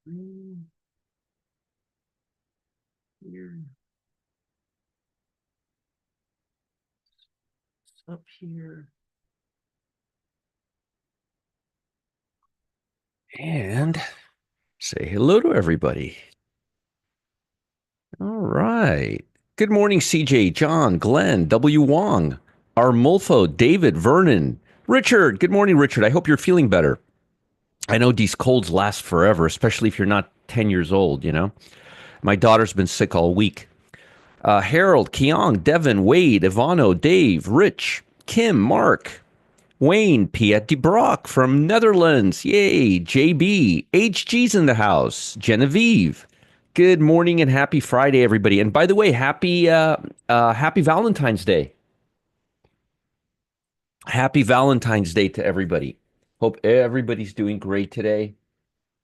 Here, up here. And say hello to everybody. All right. Good morning, CJ, John, Glenn, W. Wong, Armulfo, David, Vernon, Richard. Good morning, Richard. I hope you're feeling better. I know these colds last forever, especially if you're not 10 years old, you know? My daughter's been sick all week. Harold, Keong, Devin, Wade, Ivano, Dave, Rich, Kim, Mark, Wayne, Piet de Brock from Netherlands. Yay. JB, HG's in the house. Genevieve. Good morning and happy Friday, everybody. And by the way, happy Valentine's Day. Happy Valentine's Day to everybody. Hope everybody's doing great today.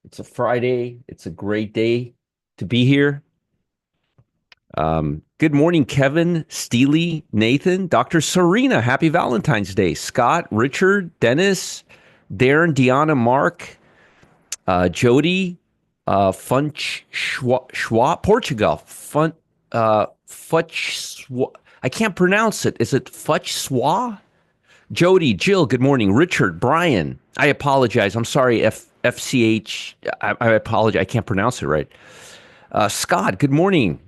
It's a Friday. It's a great day to be here. Good morning, Kevin, Steely, Nathan, Dr. Serena. Happy Valentine's Day. Scott, Richard, Dennis, Darren, Deanna, Mark, Jody, Funch, Schwa, Portugal. Futch, I can't pronounce it. Is it Futch Swa? Jody, Jill, good morning. Richard, Brian, I apologize. I'm sorry, FCH. I apologize. I can't pronounce it right. Scott, good morning.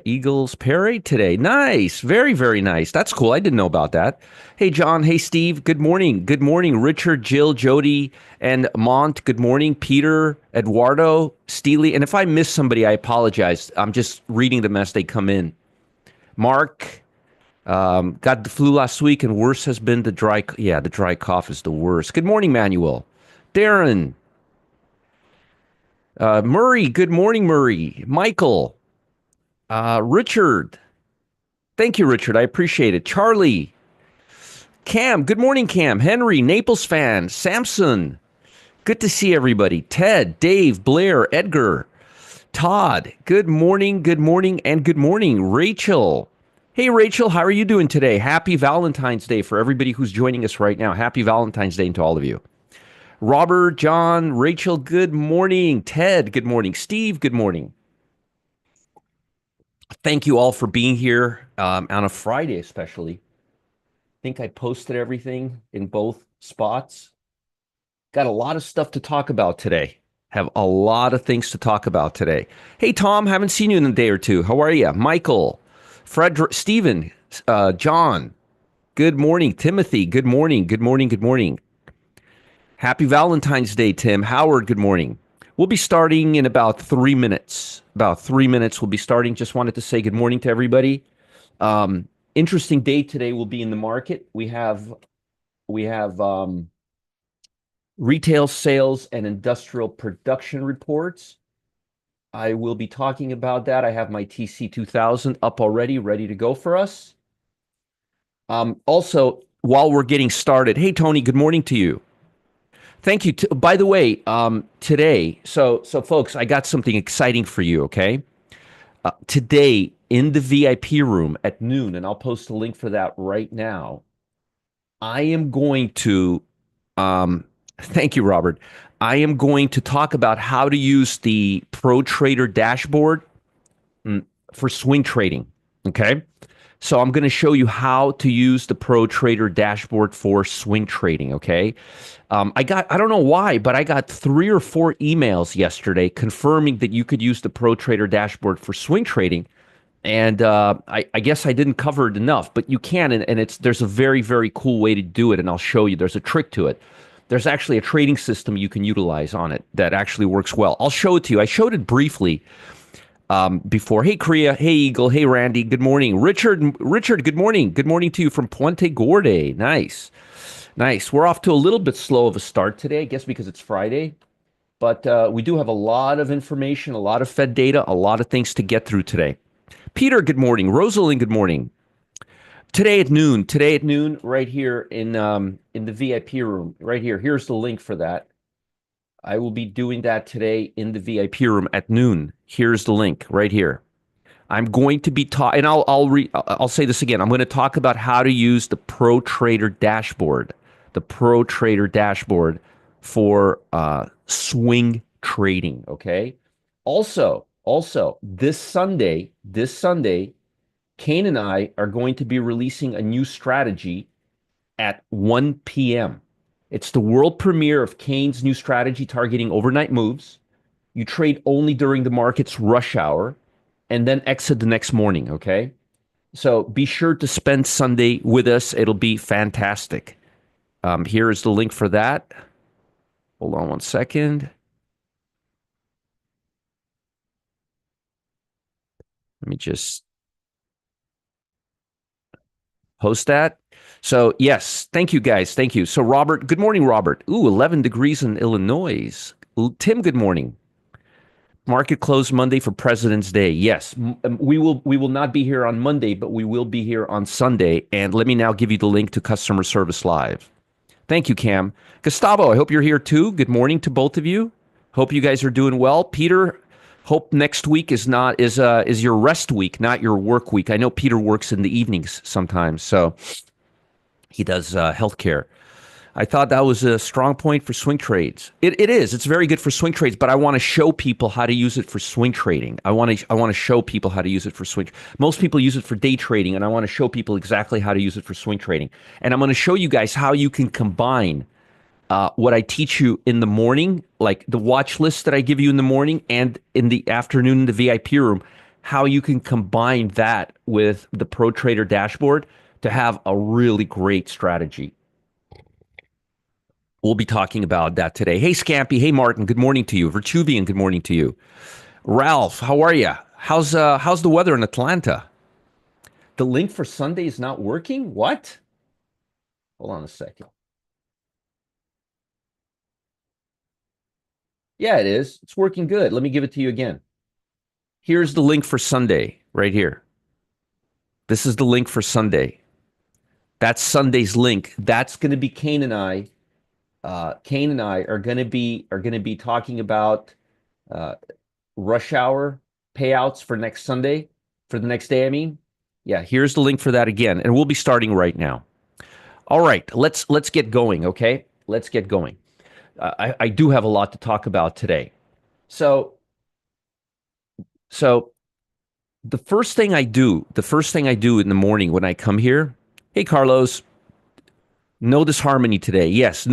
Eagles parade today. Nice. Very, very nice. That's cool. I didn't know about that. Hey, John. Hey, Steve. Good morning. Good morning. Richard, Jill, Jody, and Mont. Good morning. Peter, Eduardo, Steely. And if I miss somebody, I apologize. I'm just reading them as they come in. Mark, got the flu last week, and worse has been the dry. Yeah, the dry cough is the worst. Good morning, Manuel. Darren, Murray. Good morning, Murray. Michael. Richard. Thank you, Richard. I appreciate it. Charlie. Cam. Good morning, Cam. Henry. Naples fan. Samson. Good to see everybody. Ted. Dave. Blair. Edgar. Todd. Good morning. Good morning. And good morning. Rachel. Hey, Rachel. How are you doing today? Happy Valentine's Day for everybody who's joining us right now. Happy Valentine's Day to all of you. Robert. John. Rachel. Good morning. Ted. Good morning. Steve. Good morning. Thank you all for being here on a Friday, especially. I think I posted everything in both spots. Got a lot of stuff to talk about today. Have a lot of things to talk about today. Hey, Tom, haven't seen you in a day or two. How are you? Michael, Frederick, Stephen, John, good morning. Timothy, good morning. Good morning. Good morning. Happy Valentine's Day, Tim. Howard, good morning. We'll be starting in about 3 minutes. About 3 minutes, we'll be starting. Just wanted to say good morning to everybody. Interesting day today will be in the market. We have retail sales and industrial production reports. I will be talking about that. I have my TC 2000 up already, ready to go for us. Also, while we're getting started, hey, Tony, good morning to you. Thank you. By the way, today, so folks, I got something exciting for you, okay? Today in the VIP room at noon, and I'll post a link for that right now, I am going to, thank you, Robert. I am going to talk about how to use the Pro Trader dashboard for swing trading, okay? So I'm going to show you how to use the Pro Trader dashboard for swing trading, okay? I don't know why, but I got 3 or 4 emails yesterday confirming that you could use the Pro Trader dashboard for swing trading. And I guess I didn't cover it enough, but you can, and there's a very, very cool way to do it, and I'll show you. There's a trick to it. There's actually a trading system you can utilize on it that actually works well. I'll show it to you. I showed it briefly before. Hey, Korea. Hey, Eagle. Hey, Randy. Good morning. Richard, good morning. Good morning to you from Puente Gorda. Nice. Nice. We're off to a little bit slow of a start today, I guess because it's Friday. But we do have a lot of information, a lot of Fed data, a lot of things to get through today. Peter, good morning. Rosalind, good morning. Today at noon, right here in the VIP room, right here. Here's the link for that. I will be doing that today in the VIP room at noon. Here's the link right here. I'm going to be talking, and I'll say this again. I'm going to talk about how to use the Pro Trader dashboard, for swing trading. Okay. Also, this Sunday, Kane and I are going to be releasing a new strategy at 1 p.m. It's the world premiere of Kane's new strategy targeting overnight moves. You trade only during the market's rush hour and then exit the next morning. Okay. So be sure to spend Sunday with us. It'll be fantastic. Here is the link for that. Hold on one second. Let me just post that. So, yes, thank you guys. Thank you. So, Robert, good morning, Robert. Ooh, 11 degrees in Illinois. Tim, good morning. Market closed Monday for President's Day. Yes, we will not be here on Monday, but we will be here on Sunday. And let me now give you the link to Customer Service Live. Thank you, Cam. Gustavo, I hope you're here too. Good morning to both of you. Hope you guys are doing well. Peter, hope next week is your rest week, not your work week. I know Peter works in the evenings sometimes, so he does healthcare. I thought that was a strong point for swing trades. It is. It's very good for swing trades, but I want to show people how to use it for swing trading. I want to show people how to use it for swing. Most people use it for day trading, and I want to show people exactly how to use it for swing trading. And I'm going to show you guys how you can combine what I teach you in the morning, like the watch list that I give you in the morning and in the afternoon in the VIP room, how you can combine that with the Pro Trader dashboard to have a really great strategy. We'll be talking about that today. Hey, Scampy. Hey, Martin. Good morning to you. Vertuvian, good morning to you. Ralph, how are you? How's the weather in Atlanta? The link for Sunday is not working? What? Hold on a second. Yeah, it is. It's working good. Let me give it to you again. Here's the link for Sunday right here. This is the link for Sunday. That's Sunday's link. That's going to be Kane and I. Kane and I are going to be talking about rush hour payouts for next Sunday, for the next day. I mean, yeah. Here's the link for that again, and we'll be starting right now. All right, let's get going. Okay, let's get going. I do have a lot to talk about today. So the first thing I do in the morning when I come here, hey Carlos, know this harmony today. Yes,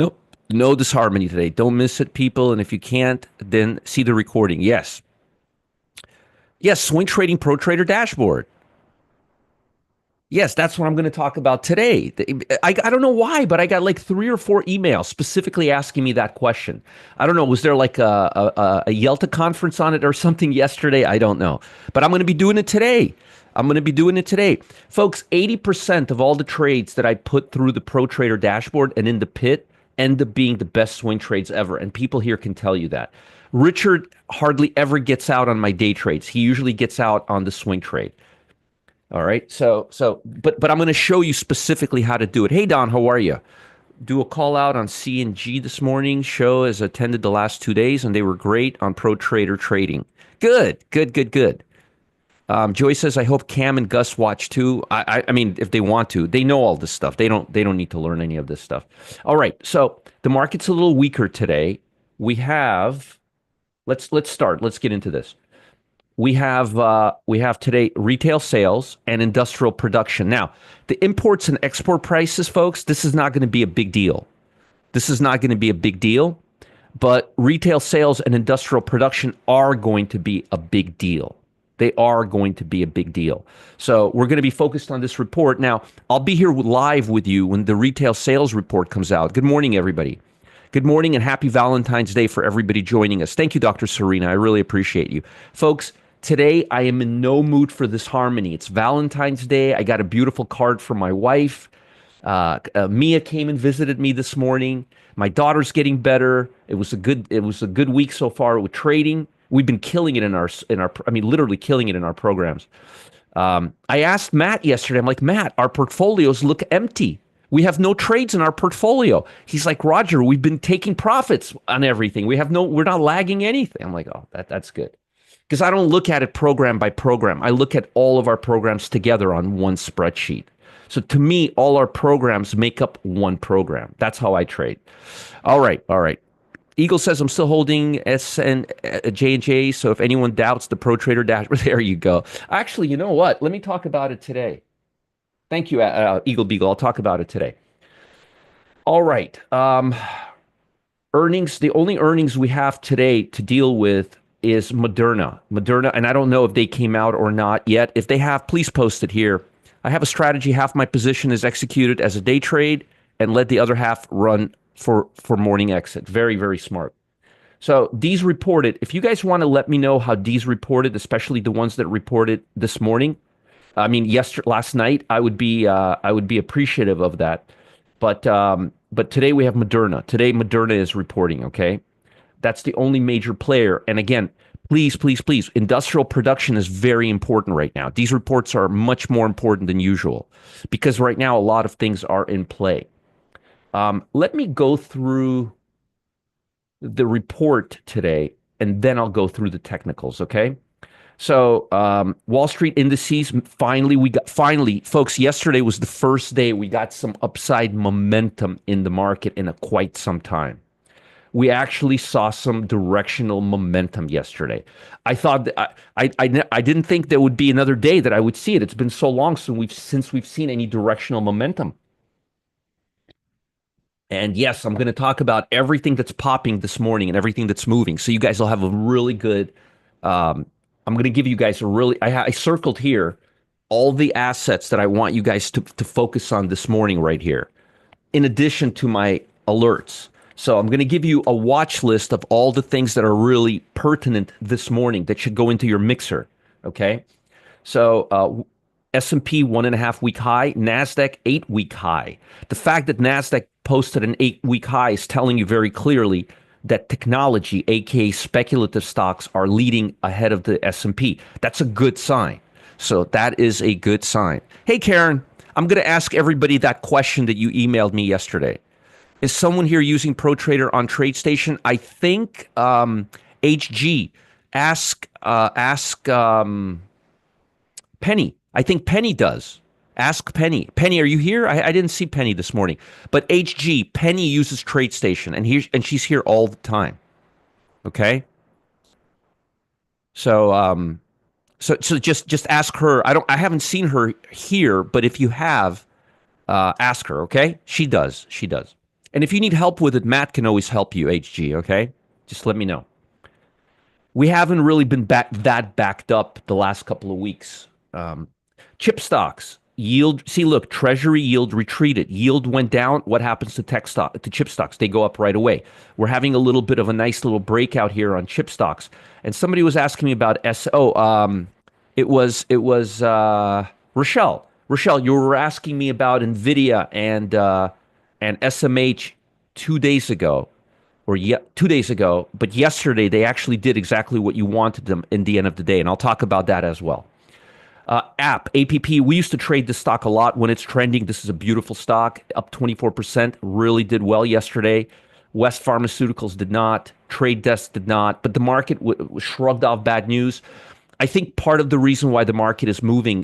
know this harmony today. Don't miss it, people. And if you can't, then see the recording. Yes. Yes, Swing Trading Pro Trader Dashboard. Yes, that's what I'm going to talk about today. I don't know why, but I got like 3 or 4 emails specifically asking me that question. I don't know. Was there like a Yelta conference on it or something yesterday? I don't know. But I'm going to be doing it today. Folks, 80% of all the trades that I put through the Pro Trader dashboard and in the pit end up being the best swing trades ever. And people here can tell you that. Richard hardly ever gets out on my day trades. He usually gets out on the swing trade. All right. But I'm going to show you specifically how to do it. Hey, Don, how are you? Do a call out on C&G this morning. Show has attended the last 2 days, and they were great on Pro Trader trading. Good. Joy says, I hope Cam and Gus watch too. I mean, if they want to, they know all this stuff. They don't need to learn any of this stuff. All right. So the market's a little weaker today. We have, let's start. Let's get into this. We have today retail sales and industrial production. Now, the imports and export prices, folks, this is not going to be a big deal. But retail sales and industrial production are going to be a big deal. They are going to be a big deal. So we're going to be focused on this report. Now, I'll be here live with you when the retail sales report comes out. Good morning, everybody. Good morning and happy Valentine's Day for everybody joining us. Thank you, Dr. Serena. I really appreciate you. Folks, today I am in no mood for this harmony. It's Valentine's Day. I got a beautiful card from my wife. Mia came and visited me this morning. My daughter's getting better. It was a good week so far with trading. We've been killing it literally killing it in our programs. I asked Matt yesterday, I'm like, Matt, our portfolios look empty. We have no trades in our portfolio. He's like, Roger, we've been taking profits on everything. We're not lagging anything. I'm like, oh, that's good. Because I don't look at it program by program. I look at all of our programs together on one spreadsheet. So to me, all our programs make up one program. That's how I trade. All right. Eagle says I'm still holding S and J&J. So if anyone doubts the Pro Trader dashboard, there you go. Actually, you know what? Let me talk about it today. Thank you, Eagle Beagle. I'll talk about it today. All right. Earnings. The only earnings we have today to deal with is Moderna. Moderna, and I don't know if they came out or not yet. If they have, please post it here. I have a strategy. Half my position is executed as a day trade and let the other half run for morning exit. Very, very smart. So D's reported. If you guys want to let me know how D's reported, especially the ones that reported this morning, I mean, last night, I would be appreciative of that. But today we have Moderna. Today Moderna is reporting. Okay, that's the only major player. And again, please, please, please, industrial production is very important right now. These reports are much more important than usual because right now a lot of things are in play. Let me go through the report today, and then I'll go through the technicals. Okay. So Wall Street indices, finally, folks, yesterday was the first day we got some upside momentum in the market in quite some time. We actually saw some directional momentum yesterday. I thought that I didn't think there would be another day that I would see it. It's been so long since we've seen any directional momentum. And yes, I'm going to talk about everything that's popping this morning and everything that's moving. So you guys will have a really good. I'm going to give you guys a really. I circled here all the assets that I want you guys to focus on this morning right here, in addition to my alerts. So I'm going to give you a watch list of all the things that are really pertinent this morning that should go into your mixer. Okay. So S&P 1.5 week high, NASDAQ 8 week high. The fact that NASDAQ posted an 8 week high is telling you very clearly that technology, aka speculative stocks, are leading ahead of the S&P. That's a good sign. So that is a good sign. Hey, Karen, I'm going to ask everybody that question that you emailed me yesterday. Is someone here using ProTrader on TradeStation? I think HG, ask Penny. I think Penny does. Ask Penny. Penny, are you here? I didn't see Penny this morning. But HG, Penny uses TradeStation, and she's here all the time. Okay? So so just ask her. I haven't seen her here, but if you have, ask her, okay? She does. She does. And if you need help with it, Matt can always help you, HG, okay? Just let me know. We haven't really been backed up the last couple of weeks. Chip stocks, yield. See, look, Treasury yield retreated. Yield went down. What happens to chip stocks? They go up right away. We're having a little bit of a nice little breakout here on chip stocks. And somebody was asking me about it was Rochelle. Rochelle, you were asking me about Nvidia and SMH 2 days ago, or 2 days ago. But yesterday they actually did exactly what you wanted them in the end of the day, and I'll talk about that as well. APP, we used to trade this stock a lot when it's trending. This is a beautiful stock, up 24%, really did well yesterday. West Pharmaceuticals did not, Trade Desk did not, but the market shrugged off bad news. I think part of the reason why the market is moving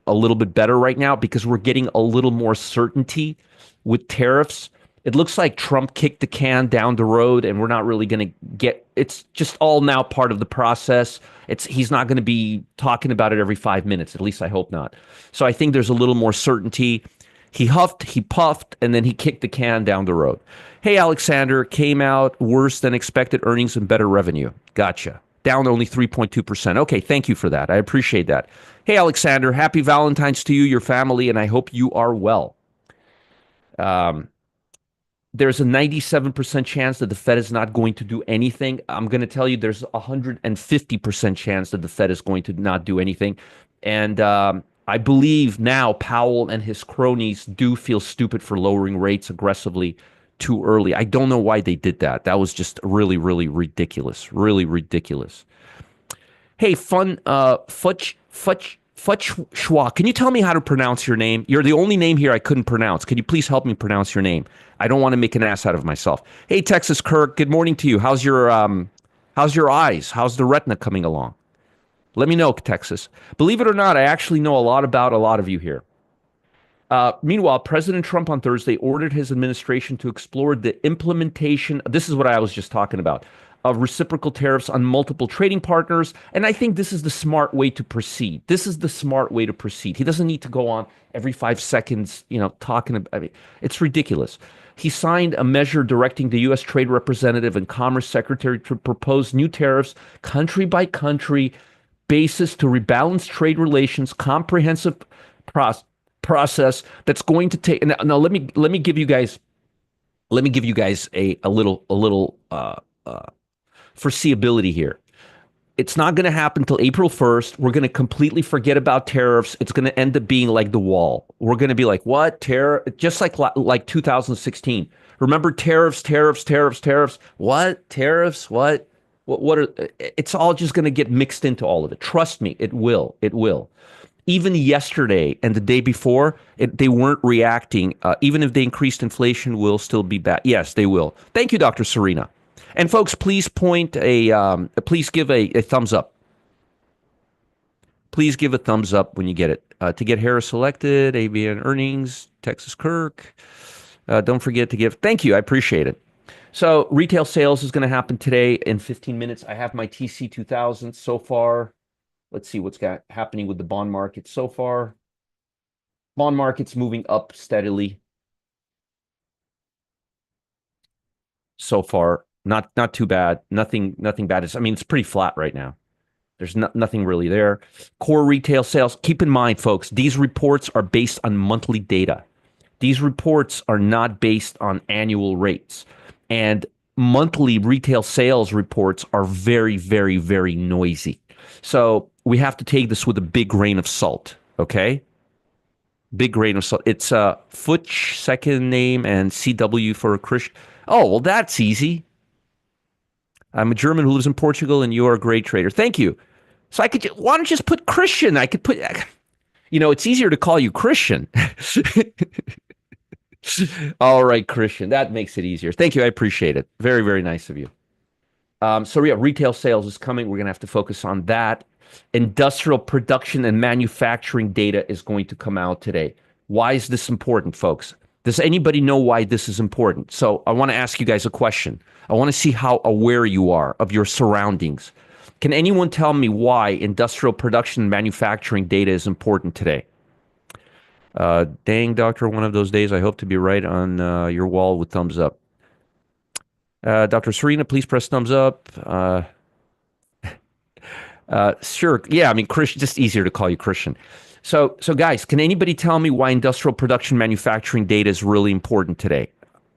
a little bit better right now, because we're getting a little more certainty with tariffs. It looks like Trump kicked the can down the road, and we're not really going to get. It's just all now part of the process. He's not going to be talking about it every 5 minutes. At least I hope not. So I think there's a little more certainty. He huffed, he puffed, and then he kicked the can down the road. Hey, Alexander, came out worse than expected earnings and better revenue. Gotcha. Down only 3.2%. Okay, thank you for that. I appreciate that. Hey, Alexander, happy Valentine's to you, your family, and I hope you are well. There's a 97% chance that the Fed is not going to do anything. I'm going to tell you there's a 150% chance that the Fed is going to not do anything. And I believe now Powell and his cronies do feel stupid for lowering rates aggressively too early. I don't know why they did that. That was just really, really ridiculous. Really ridiculous. Hey, Futch Schwa, can you tell me how to pronounce your name? You're the only name here I couldn't pronounce. Can you please help me pronounce your name? I don't want to make an ass out of myself. Hey, Texas Kirk, good morning to you. How's your eyes? How's the retina coming along? Let me know, Texas. Believe it or not, I actually know a lot about a lot of you here. Meanwhile, President Trump on Thursday ordered his administration to explore the implementation. This is what I was just talking about of reciprocal tariffs on multiple trading partners. And I think this is the smart way to proceed. This is the smart way to proceed. He doesn't need to go on every 5 seconds, talking about, I mean, it's ridiculous. He signed a measure directing the U.S. Trade Representative and Commerce Secretary to propose new tariffs country by country basis to rebalance trade relations, comprehensive process that's going to take. Now let me give you guys a little foreseeability here. It's not going to happen till April 1st. We're going to completely forget about tariffs. It's going to end up being like the wall. We're going to be like, what? Tariff? Just like 2016. Remember tariffs, tariffs, tariffs, tariffs. What? Tariffs? What? What are, it's all just going to get mixed into all of it. Trust me, it will. It will. Even yesterday and the day before, they weren't reacting. Even if they increased inflation, will still be bad. Yes, they will. Thank you, Dr. Serena. And folks, please please give a thumbs up. Please give a thumbs up when you get it. To get Harris elected, ABN earnings, Texas Kirk. Don't forget to give. Thank you. I appreciate it. So retail sales is going to happen today in 15 minutes. I have my TC 2000 so far. Let's see what's happening with the bond market so far. Bond market's moving up steadily so far. Not too bad. Nothing bad. It's pretty flat right now. There's nothing really there. Core retail sales. Keep in mind, folks, these reports are based on monthly data. These reports are not based on annual rates. And monthly retail sales reports are very, very, very noisy. So we have to take this with a big grain of salt, okay? Big grain of salt. It's Futch, second name, and CW for a Christian. Oh, well, that's easy. I'm a German who lives in Portugal, and you are a great trader. Thank you. So why don't you just put Christian? I could put, it's easier to call you Christian. All right, Christian. That makes it easier. Thank you. I appreciate it. Very, very nice of you. So yeah, retail sales is coming. We're going to have to focus on that. Industrial production and manufacturing data is going to come out today. Why is this important, folks? Does anybody know why this is important? So I want to ask you guys a question. I want to see how aware you are of your surroundings. Can anyone tell me why industrial production and manufacturing data is important today? Dang, doctor, one of those days I hope to be right on your wall with thumbs up. Dr. Serena, please press thumbs up. Sure. Yeah, Christian, just easier to call you Christian. So guys, can anybody tell me why industrial production manufacturing data is really important today?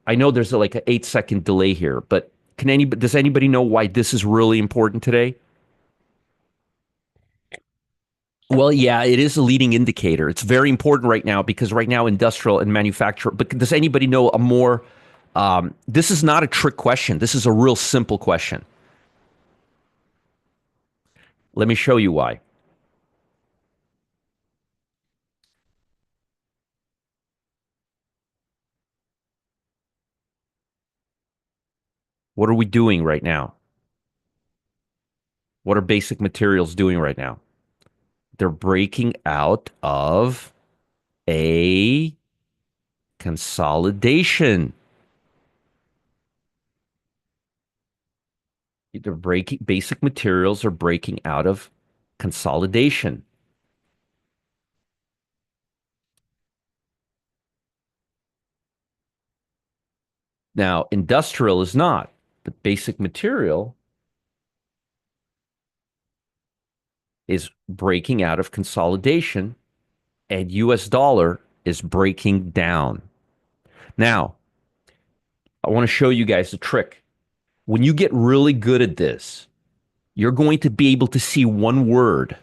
I know there's like an 8-second delay here, but does anybody know why this is really important today? Well, yeah, it is a leading indicator. It's very important right now because right now industrial and manufacturing. But does anybody know a more? This is not a trick question. This is a real simple question. Let me show you why. What are we doing right now? What are basic materials doing right now? They're breaking out of a consolidation. Basic materials are breaking out of consolidation. Now, industrial is not, but basic material is breaking out of consolidation, and US dollar is breaking down. Now, I want to show you guys a trick. When you get really good at this, you're going to be able to see one word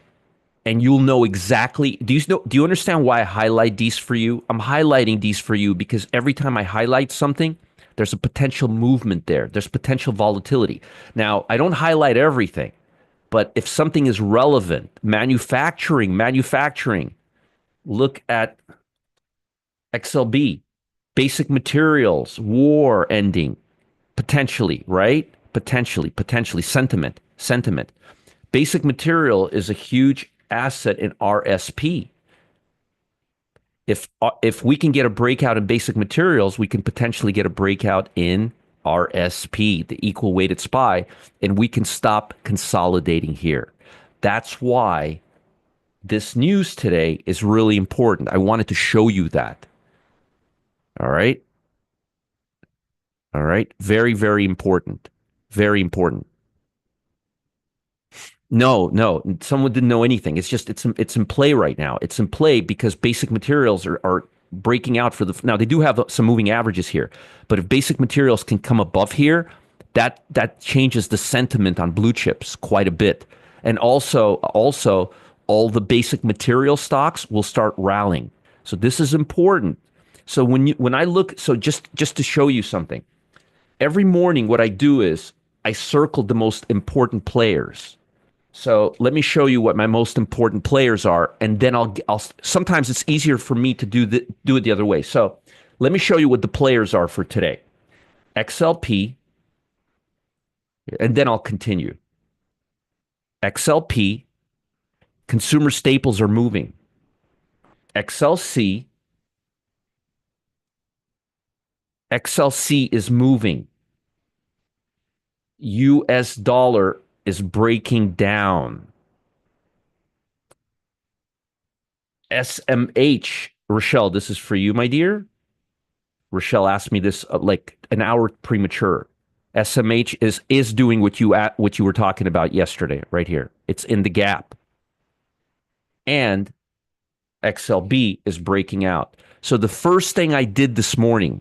and you'll know exactly. Do you understand why I highlight these for you? I'm highlighting these for you because every time I highlight something, there's a potential movement there. There's potential volatility. Now, I don't highlight everything, but if something is relevant, manufacturing, look at XLB, basic materials, war ending, potentially, right? Potentially, sentiment. Basic material is a huge asset in RSP. If we can get a breakout in basic materials, we can potentially get a breakout in RSP, the equal weighted SPY, and we can stop consolidating here. That's why this news today is really important. I wanted to show you that. All right. All right. Very, very important. Very important. No, no, someone didn't know anything. It's in play right now. It's in play because basic materials are breaking out for the now they do have some moving averages here, but if basic materials can come above here, that changes the sentiment on blue chips quite a bit. And also all the basic material stocks will start rallying. So this is important. So when I look, so just to show you something, every morning what I do is I circle the most important players. So let me show you what my most important players are, and then I'll sometimes it's easier for me to do it the other way. So let me show you what the players are for today. XLP, and then I'll continue. XLP, consumer staples are moving. XLC, XLC is moving. US dollar is breaking down. SMH, Rochelle, this is for you, my dear. Rochelle asked me this like an hour premature. SMH is doing what you were talking about yesterday, right here. It's in the gap. And XLB is breaking out. So the first thing I did this morning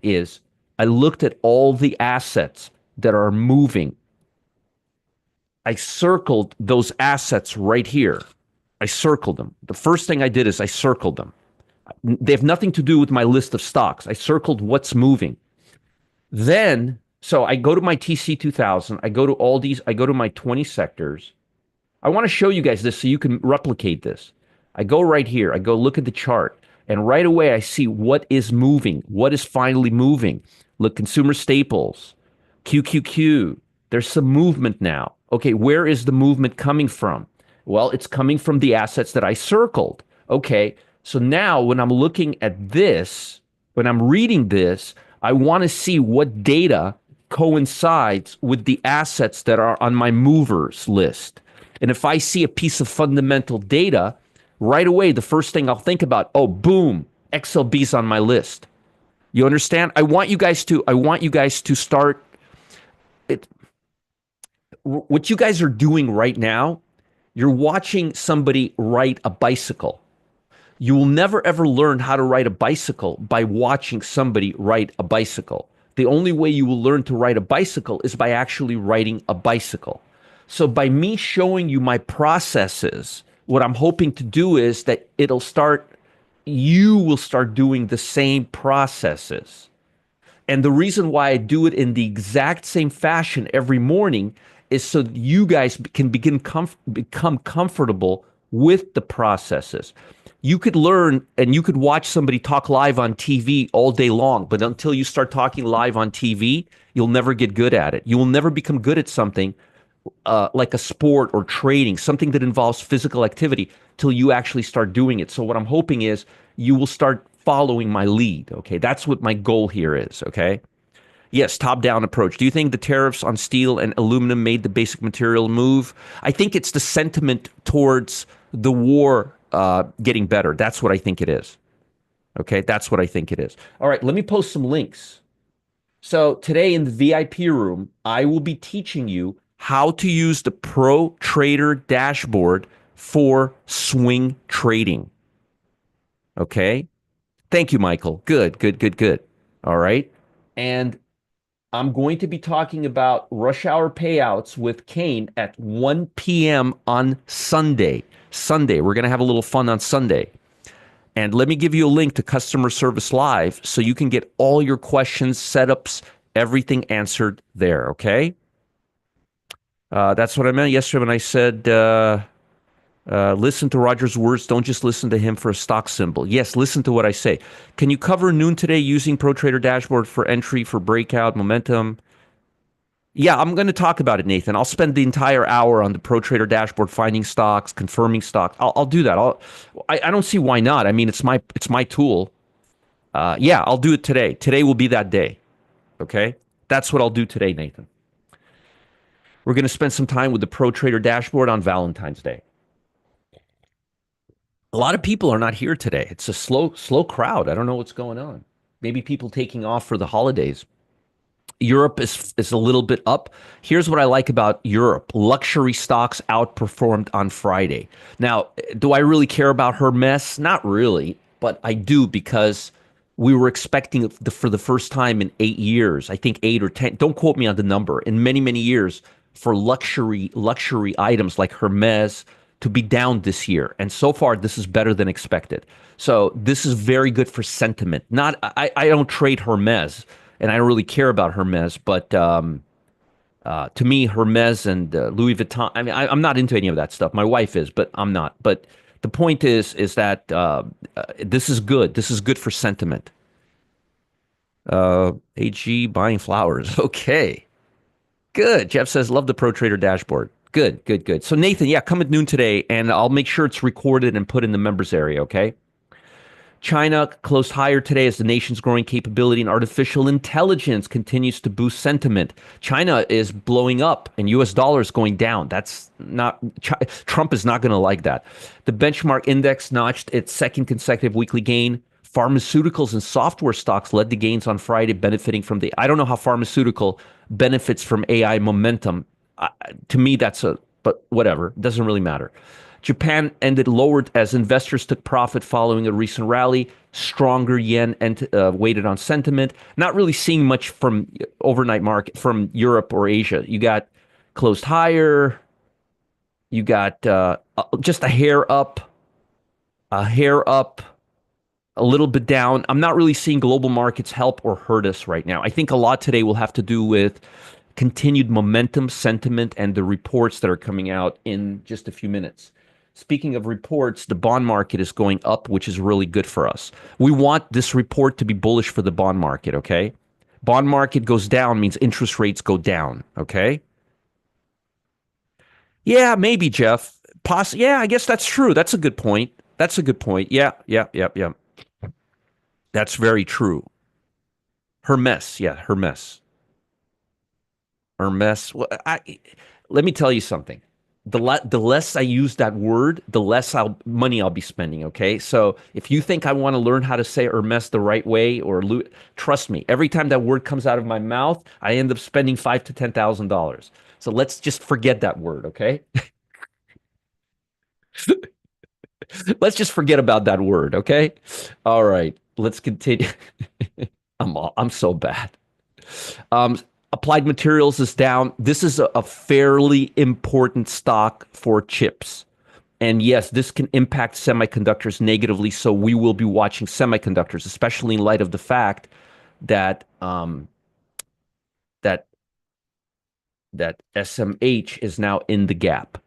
is I looked at all the assets that are moving. I circled those assets right here. I circled them. The first thing I did is I circled them. They have nothing to do with my list of stocks. I circled what's moving. Then, so I go to my TC2000. I go to all these. I go to my 20 sectors. I want to show you guys this so you can replicate this. I go right here. I go look at the chart. And right away, I see what is moving. What is finally moving? Look, consumer staples, QQQ. There's some movement now. Okay, where is the movement coming from? Well, it's coming from the assets that I circled. Okay, so now when I'm looking at this, when I'm reading this, I want to see what data coincides with the assets that are on my movers list. And if I see a piece of fundamental data, right away, the first thing I'll think about, oh, boom, XLB's on my list. You understand? I want you guys to start it. What you guys are doing right now, you're watching somebody ride a bicycle. You will never ever learn how to ride a bicycle by watching somebody ride a bicycle. The only way you will learn to ride a bicycle is by actually riding a bicycle. So by me showing you my processes, what I'm hoping to do is that you will start doing the same processes. And the reason why I do it in the exact same fashion every morning is so that you guys can become comfortable with the processes. You could learn and you could watch somebody talk live on TV all day long, but until you start talking live on TV, you'll never get good at it. You will never become good at something like a sport or trading, something that involves physical activity, till you actually start doing it. So what I'm hoping is you will start following my lead. Okay, that's what my goal here is. Okay. Yes, top-down approach. Do you think the tariffs on steel and aluminum made the basic material move? I think it's the sentiment towards the war getting better. That's what I think it is. Okay, that's what I think it is. All right, let me post some links. So today in the VIP room, I will be teaching you how to use the Pro Trader dashboard for swing trading. Okay? Thank you, Michael. Good, good, good, good. All right. And I'm going to be talking about rush hour payouts with Kane at 1 p.m. on Sunday. We're going to have a little fun on Sunday. And let me give you a link to Customer Service Live so you can get all your questions, setups, everything answered there, okay? That's what I meant yesterday when I said, listen to Roger's words. Don't just listen to him for a stock symbol. Yes, listen to what I say. Can you cover noon today using Pro Trader Dashboard for entry, for breakout, momentum? Yeah, I'm going to talk about it, Nathan. I'll spend the entire hour on the Pro Trader dashboard, finding stocks, confirming stocks. I'll do that. I don't see why not. I mean, it's my tool. Yeah, I'll do it today. Today will be that day. Okay, that's what I'll do today, Nathan. We're going to spend some time with the Pro Trader dashboard on Valentine's Day. A lot of people are not here today. It's a slow crowd. I don't know what's going on. Maybe people taking off for the holidays. Europe is a little bit up. Here's what I like about Europe. Luxury stocks outperformed on Friday. Now, do I really care about Hermes? Not really, but I do because we were expecting for the first time in 8 years, I think 8 or 10, don't quote me on the number, in many, many years for luxury items like Hermes to be down this year. And so far, this is better than expected. So this is very good for sentiment. Not I don't trade Hermes and I don't really care about Hermes, but to me, Hermes and Louis Vuitton. I mean, I'm not into any of that stuff. My wife is, but I'm not. But the point is that this is good. This is good for sentiment. AG buying flowers. Okay, good. Jeff says, love the Pro Trader dashboard. Good, good, good. So Nathan, yeah, come at noon today, and I'll make sure it's recorded and put in the members area. Okay. China closed higher today as the nation's growing capability in artificial intelligence continues to boost sentiment. China is blowing up and US dollar is going down. That's not Trump is not going to like that. The benchmark index notched its second consecutive weekly gain. Pharmaceuticals and software stocks led the gains on Friday, benefiting from the I don't know how pharmaceutical benefits from AI momentum. To me, but whatever. It doesn't really matter. Japan ended lowered as investors took profit following a recent rally. Stronger yen and weighted on sentiment. Not really seeing much from overnight market from Europe or Asia. You got closed higher. You got just a hair up, a little bit down. I'm not really seeing global markets help or hurt us right now. I think a lot today will have to do with continued momentum, sentiment, and the reports that are coming out in just a few minutes. Speaking of reports, the bond market is going up, which is really good for us. We want this report to be bullish for the bond market, okay? Bond market goes down means interest rates go down, okay? Yeah, maybe, Jeff. Yeah, I guess that's true. That's a good point. That's a good point. Yeah, yeah, yeah, yeah. That's very true. Hermes, yeah, Hermes. Hermes. Well, let me tell you something. The less I use that word, the less money I'll be spending. Okay, so if you think I want to learn how to say Hermes the right way, trust me, every time that word comes out of my mouth, I end up spending $5,000 to $10,000. So let's just forget that word. Okay, let's just forget about that word. Okay, all right, let's continue. I'm so bad. Um, Applied Materials is down. This is a fairly important stock for chips. And yes, this can impact semiconductors negatively. So we will be watching semiconductors, especially in light of the fact that that that SMH is now in the gap.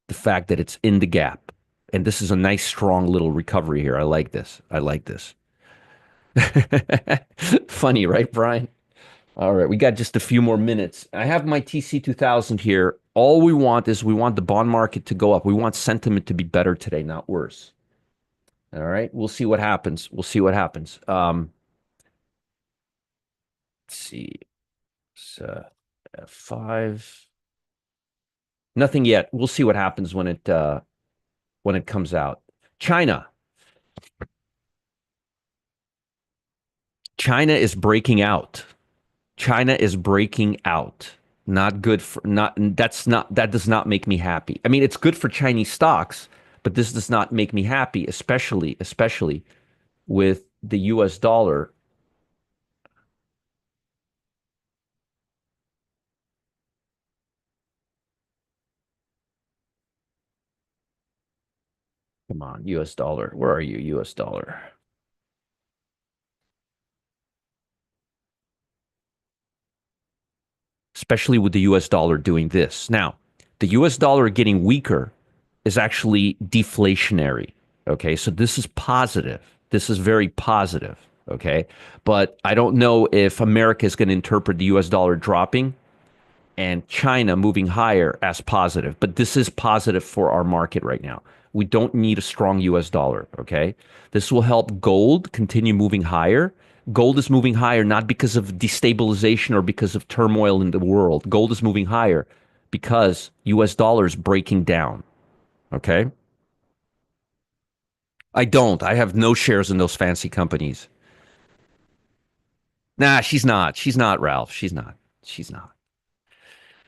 The fact that it's in the gap. And this is a nice, strong little recovery here. I like this. I like this. Funny, right, Brian? All right, we got just a few more minutes. I have my TC 2000 here. All we want the bond market to go up. We want sentiment to be better today, not worse. All right, we'll see what happens. We'll see what happens. Let's see. So, F5. Nothing yet. We'll see what happens when it comes out. China. China is breaking out. China is breaking out. Not good for not that's not that does not make me happy. I mean, it's good for Chinese stocks, but this does not make me happy, especially with the US dollar. Come on, US dollar. Where are you, US dollar? Especially with the US dollar doing this. Now, the US dollar getting weaker is actually deflationary. Okay, so this is positive. This is very positive. Okay. But I don't know if America is going to interpret the US dollar dropping and China moving higher as positive. But this is positive for our market right now. We don't need a strong US dollar. Okay. This will help gold continue moving higher. Gold is moving higher not because of destabilization or because of turmoil in the world. Gold is moving higher because US dollar is breaking down. Okay. I don't. I have no shares in those fancy companies. Nah, she's not. She's not, Ralph. She's not. She's not.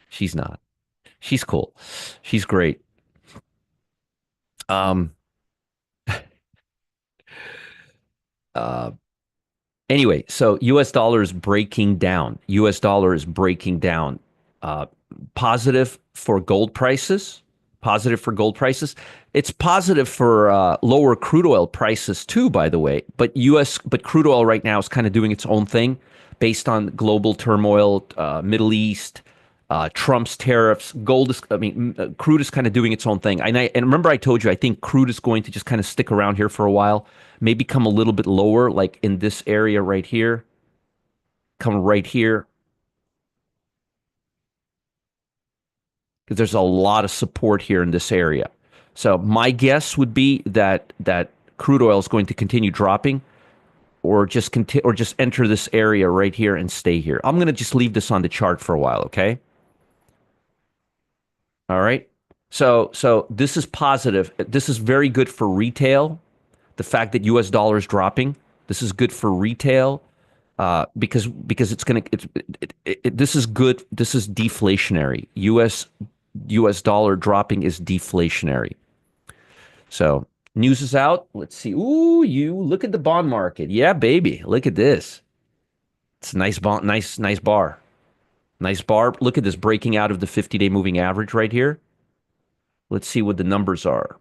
She's not. She's cool. She's great. Um, uh, anyway, so US dollar is breaking down. US dollar is breaking down. Uh, Positive for gold prices. Positive for gold prices. It's positive for lower crude oil prices too, by the way. But crude oil right now is kind of doing its own thing based on global turmoil, Middle East, Trump's tariffs. Crude is kind of doing its own thing. And remember, I told you I think crude is going to just kind of stick around here for a while, maybe come a little bit lower, like in this area right here, come right here, because there's a lot of support here in this area. So my guess would be that crude oil is going to continue dropping, or just enter this area right here and stay here. I'm going to just leave this on the chart for a while, okay? All right. So this is positive. This is very good for retail. The fact that U.S. dollar is dropping, this is good for retail, because it's going to this is good. This is deflationary. U.S. dollar dropping is deflationary. So news is out. Let's see. Ooh, you look at the bond market. Yeah, baby. Look at this. It's a nice bond, nice bar. Nice bar. Look at this breaking out of the 50-day moving average right here. Let's see what the numbers are.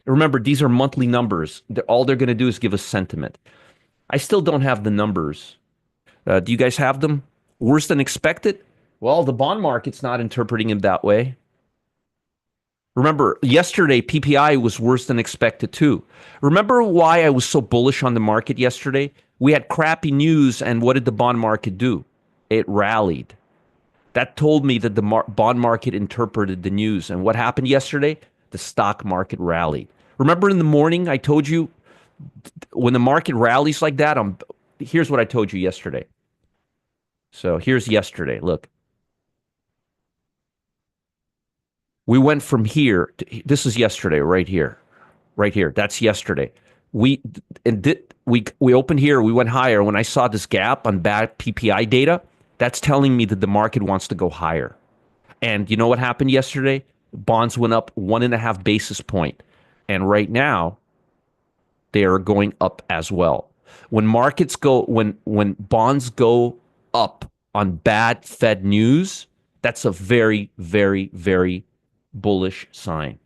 Remember, these are monthly numbers. All they're going to do is give us sentiment. I still don't have the numbers. Do you guys have them? Worse than expected? Well, the bond market's not interpreting it that way. Remember, yesterday, PPI was worse than expected too. Remember why I was so bullish on the market yesterday? We had crappy news, and what did the bond market do? It rallied. That told me that the bond market interpreted the news. And what happened yesterday? The stock market rallied. Remember in the morning, I told you when the market rallies like that, here's what I told you yesterday. So here's yesterday. Look, we went from here this is yesterday, right here, right here. That's yesterday. We we opened here. We went higher. When I saw this gap on bad PPI data, that's telling me that the market wants to go higher. And you know what happened yesterday? Bonds went up 1.5 basis point, and right now they are going up as well. When bonds go up on bad Fed news, that's a very, very, very bullish sign.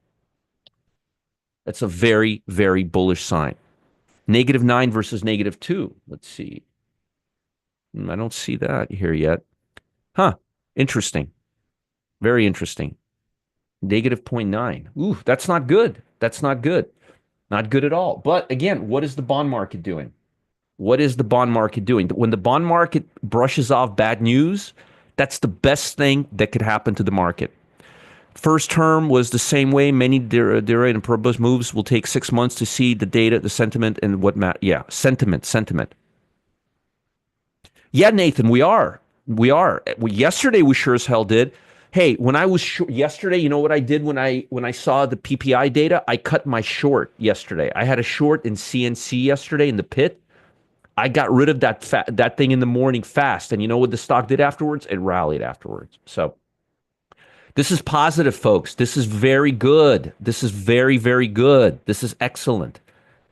That's a very, very bullish sign. -9 versus -2. Let's see. I don't see that here yet. Huh. Interesting. Very interesting. -0.9. Ooh, that's not good. That's not good. Not good at all. But again, what is the bond market doing? What is the bond market doing? When the bond market brushes off bad news, that's the best thing that could happen to the market. First term was the same way. Many direct and proposed moves will take 6 months to see the data, the sentiment, and what matter. Yeah, sentiment. Yeah, Nathan, we are. Yesterday, we sure as hell did. Hey, when I was yesterday, you know what I did when I saw the PPI data? I cut my short yesterday. I had a short in CNC yesterday in the pit. I got rid of that thing in the morning fast, and you know what the stock did afterwards? It rallied afterwards. So this is positive, folks. This is very good. This is very, very good. This is excellent.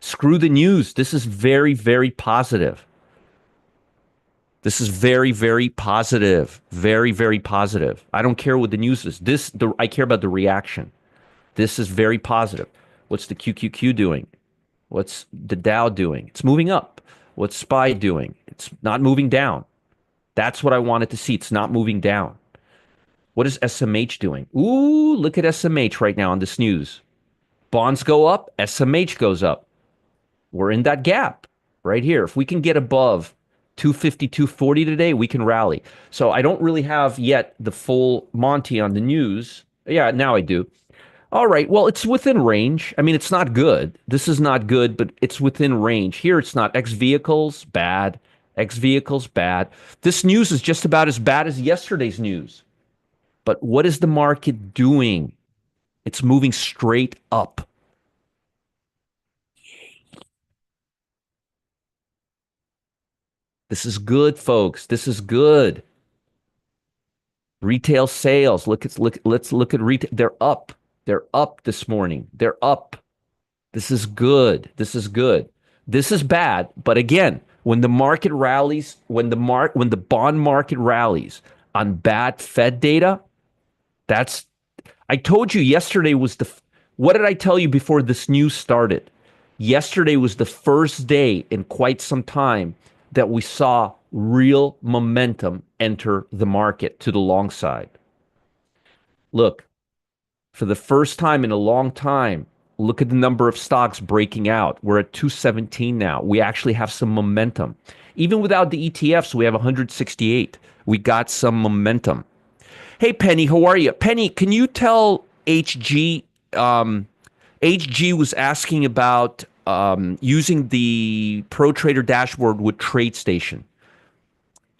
Screw the news. This is very, very positive. This is very, very positive. Very, very positive. I don't care what the news is. I care about the reaction. This is very positive. What's the QQQ doing? What's the Dow doing? It's moving up. What's SPY doing? It's not moving down. That's what I wanted to see. It's not moving down. What is SMH doing? Ooh, look at SMH right now on this news. Bonds go up, SMH goes up. We're in that gap. right here. If we can get above 250, 240 today, we can rally. So I don't really have yet the full Monty on the news. Yeah, now I do. All right. Well, it's within range. I mean, it's not good. This is not good, but it's within range. Here, it's not. X vehicles, bad. X vehicles, bad. This news is just about as bad as yesterday's news. But what is the market doing? It's moving straight up. This is good, folks. This is good. Retail sales. Let's look at retail. They're up. They're up this morning. They're up. This is good. This is good. This is bad. But again, when the market rallies, when the bond market rallies on bad Fed data, that's I told you yesterday was what did I tell you before this news started? Yesterday was the first day in quite some time that we saw real momentum enter the market to the long side. Look, for the first time in a long time, look at the number of stocks breaking out. We're at 217 now. We actually have some momentum. Even without the ETFs, we have 168. We got some momentum. Hey, Penny, how are you? Penny, can you tell HG? HG was asking about using the Pro Trader dashboard with TradeStation.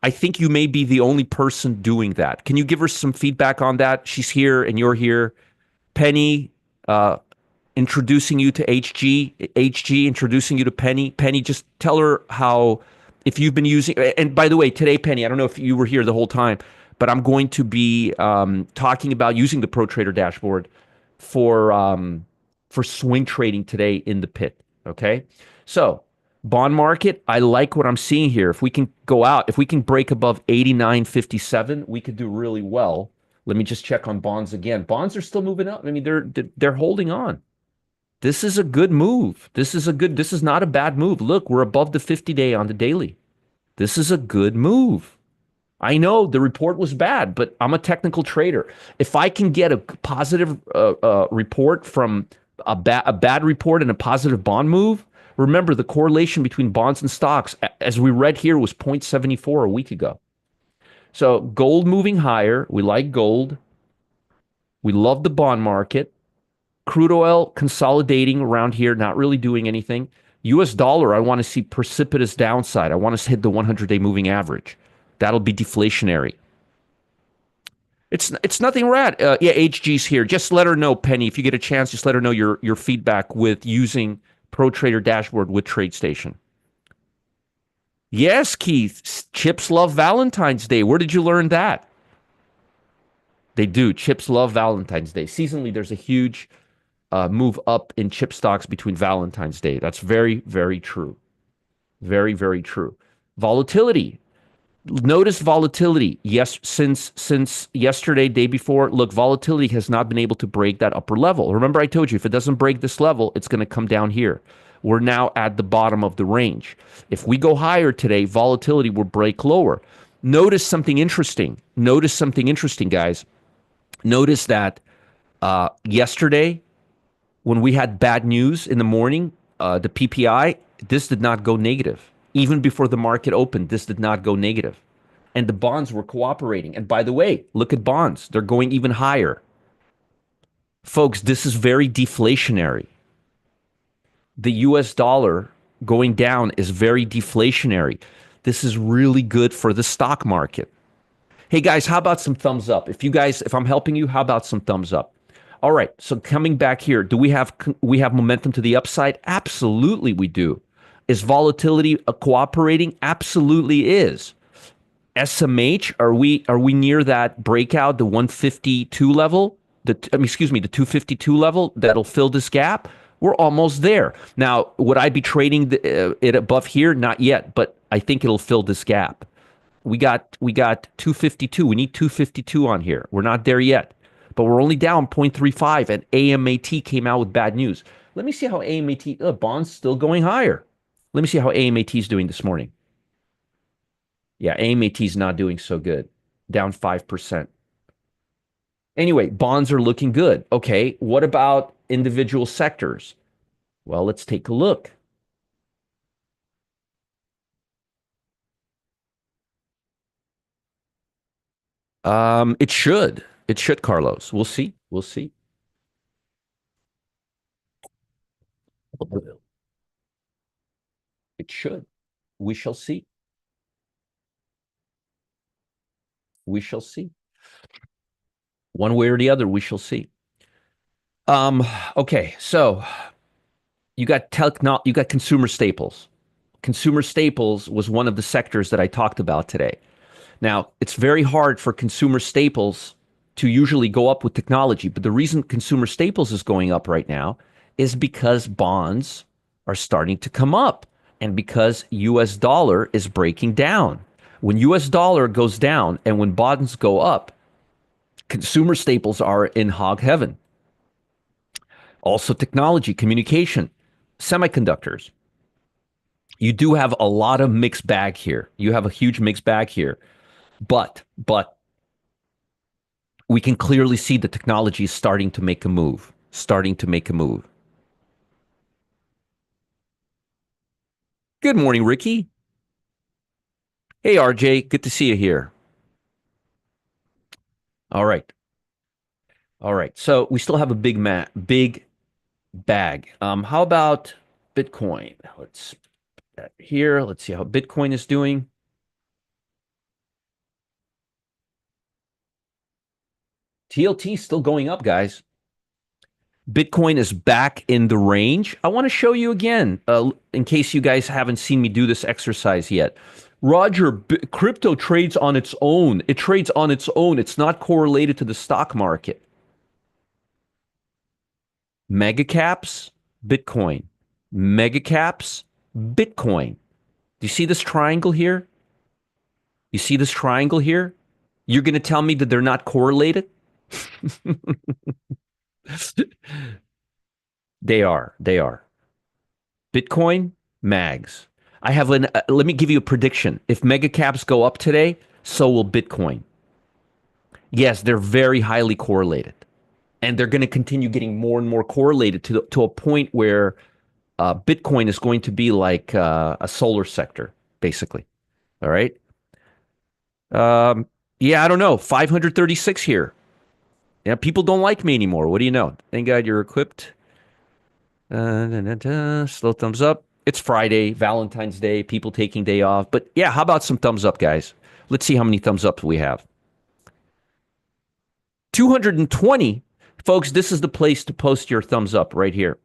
I think you may be the only person doing that. Can you give her some feedback on that? She's here and you're here. Penny, introducing you to HG. HG introducing you to Penny. Penny, just tell her how, if you've been using, and by the way, today, Penny, I don't know if you were here the whole time, but I'm going to be talking about using the Pro Trader dashboard for swing trading today in the pit. Okay, so bond market, I like what I'm seeing here. If we can go out, if we can break above 89.57, we could do really well. Let me just check on bonds again. Bonds are still moving up. I mean, they're holding on. This is a good move. This is not a bad move. Look, we're above the 50-day on the daily. This is a good move. I know the report was bad, but I'm a technical trader. If I can get a positive report from a bad report and a positive bond move, remember the correlation between bonds and stocks, as we read here, was 0.74 a week ago. So gold moving higher. We like gold. We love the bond market. Crude oil consolidating around here, not really doing anything. US dollar, I want to see precipitous downside. I want us to hit the 100-day moving average. That'll be deflationary. It's nothing rad. Yeah, HG's here. Just let her know, Penny, if you get a chance, just let her know your feedback with using Pro Trader dashboard with TradeStation. Yes, Keith. Chips love Valentine's Day. Where did you learn that? They do. Chips love Valentine's Day. Seasonally, there's a huge move up in chip stocks between Valentine's Day. That's very, very true. Very, very true. Volatility. Notice volatility. Yes, since yesterday, day before, look, volatility has not been able to break that upper level. Remember, I told you, if it doesn't break this level, it's going to come down here. We're now at the bottom of the range. If we go higher today, volatility will break lower. Notice something interesting. Notice something interesting, guys. Notice that yesterday, when we had bad news in the morning, the PPI, this did not go negative. Even before the market opened, this did not go negative. And the bonds were cooperating. And by the way, look at bonds. They're going even higher. Folks, this is very deflationary. The US dollar going down is very deflationary. This is really good for the stock market. Hey guys, how about some thumbs up? If I'm helping you, how about some thumbs up? All right, so coming back here, do we have momentum to the upside? Absolutely we do. Is volatility cooperating? Absolutely is. SMH, are we near that breakout, the 152 level? The 252 level that'll fill this gap? We're almost there. Now, would I be trading it above here? Not yet, but I think it'll fill this gap. We got 252. We need 252 on here. We're not there yet, but we're only down 0.35, and AMAT came out with bad news. Let me see how AMAT, bonds still going higher. Let me see how AMAT is doing this morning. Yeah, AMAT is not doing so good, down 5%. Anyway, bonds are looking good. Okay, what about individual sectors? Well, let's take a look. It should. It should, Carlos. We'll see. We'll see. It should. We shall see. We shall see. One way or the other, we shall see. Um, okay, so you got consumer staples. Consumer staples was one of the sectors that I talked about today. Now, it's very hard for consumer staples to usually go up with technology, but the reason consumer staples is going up right now is because bonds are starting to come up and because US dollar is breaking down. When US dollar goes down and when bonds go up, consumer staples are in hog heaven. Also technology, communication, semiconductors. You do have a lot of mixed bag here. You have a huge mixed bag here. But we can clearly see the technology is starting to make a move, starting to make a move. Good morning, Ricky. Hey, RJ, good to see you here. All right. All right. So we still have a big bag. How about Bitcoin? Let's here. Let's see how Bitcoin is doing. TLT still going up, guys. Bitcoin is back in the range. I want to show you again, in case you guys haven't seen me do this exercise yet. Roger, crypto trades on its own. It trades on its own. It's not correlated to the stock market. Mega caps, Bitcoin. Mega caps, Bitcoin. Do you see this triangle here? You see this triangle here? You're going to tell me that they're not correlated? They are. They are. Bitcoin, mags. Let me give you a prediction. If mega caps go up today, so will Bitcoin. Yes, they're very highly correlated. And they're going to continue getting more and more correlated to a point where Bitcoin is going to be like a solar sector, basically. All right. Yeah, I don't know. 536 here. Yeah, people don't like me anymore. What do you know? Thank God you're equipped. Slow thumbs up. It's Friday, Valentine's Day, people taking day off. But yeah, how about some thumbs up, guys? Let's see how many thumbs up we have. 220. Folks, this is the place to post your thumbs up right here.